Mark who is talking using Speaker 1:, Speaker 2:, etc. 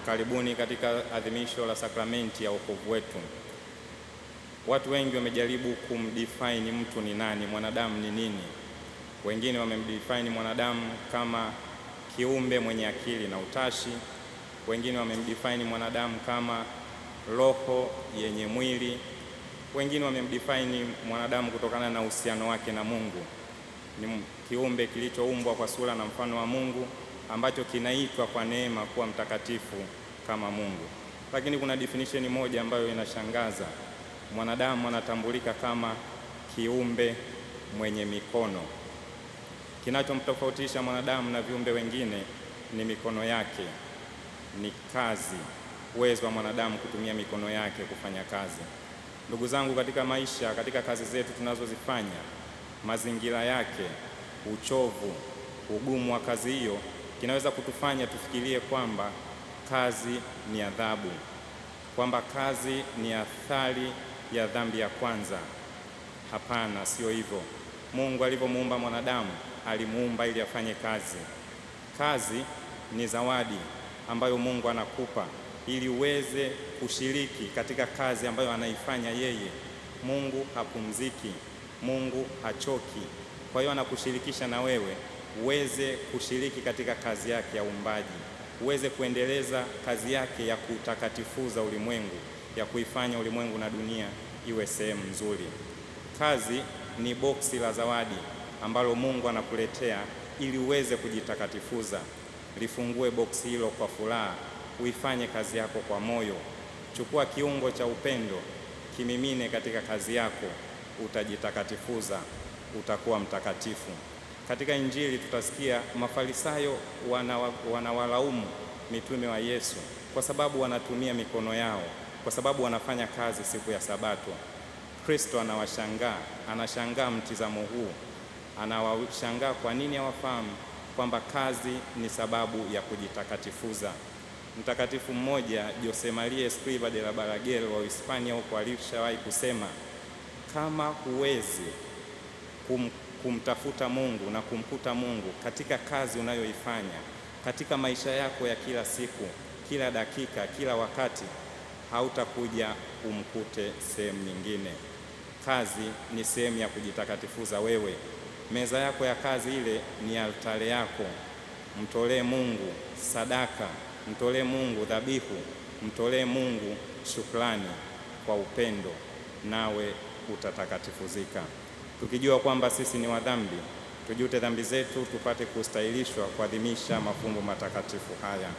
Speaker 1: Karibuni katika adhimisho la sakramenti ya wokovu wetu. Watu wengi wamejaribu kumdefine mtu ni nani, mwanadamu ni nini. Wengine wamemdefine mwanadamu kama kiumbe mwenye akili na utashi. Wengine wamemdefine mwanadamu kama roho yenye mwili. Wengine wamemdefine mwanadamu kutokana na uhusiano wake na Mungu. Ni kiumbe kilichoumbwa kwa sura na mfano wa Mungu, ambacho kinaitwa kwa neema kuwa mtakatifu kama Mungu. Lakini kuna definition moja ambayo inashangaza. Mwanadamu anatambulika kama kiumbe mwenye mikono. Kinachomtofautisha mwanadamu na viumbe wengine ni mikono yake, ni kazi, uwezo wa mwanadamu kutumia mikono yake kufanya kazi. Ndugu zangu, katika maisha, katika kazi zetu tunazozifanya, mazingira yake, uchovu, ugumu wa kazi hiyo kinaweza kutufanya tufikirie kwamba kazi ni adhabu, kwamba kazi ni athari ya dhambi ya kwanza. Hapana, sio hivyo. Mungu alivyomuumba mwanadamu, alimuumba ili afanye kazi. Kazi ni zawadi ambayo Mungu anakupa ili uweze kushiriki katika kazi ambayo anaifanya yeye. Mungu hapumziki, Mungu hachoki. Kwa hiyo anakushirikisha na wewe uweze kushiriki katika kazi yake ya uumbaji, uweze kuendeleza kazi yake ya kutakatifuza ulimwengu, ya kuifanya ulimwengu na dunia iwe sehemu nzuri. Kazi ni boksi la zawadi ambalo Mungu anakuletea ili uweze kujitakatifuza. Lifungue boksi hilo kwa furaha, uifanye kazi yako kwa moyo. Chukua kiungo cha upendo, kimimine katika kazi yako, utajitakatifuza, utakuwa mtakatifu. Katika Injili tutasikia Mafarisayo wanawalaumu mitume wa Yesu kwa sababu wanatumia mikono yao, kwa sababu wanafanya kazi siku ya Sabato. Kristo anashangaa mtizamo huu, anawashangaa kwa nini hawafahamu kwamba kazi ni sababu ya kujitakatifuza. Mtakatifu mmoja, Jose Maria Escrivá de la Balaguer wa Hispania huko, alishawahi kusema, kama huwezi kumtafuta Mungu na kumkuta Mungu katika kazi unayoifanya, katika maisha yako ya kila siku, kila dakika, kila wakati, hautakuja umkute sehemu nyingine. Kazi ni sehemu ya kujitakatifuza wewe. Meza yako ya kazi ile ni altare yako. Mtolee Mungu sadaka, mtolee Mungu dhabihu, mtolee Mungu shukrani kwa upendo, nawe utatakatifuzika. Tukijua kwamba sisi ni wadhambi, tujute dhambi zetu tupate kustahilishwa kuadhimisha mafumbo matakatifu haya.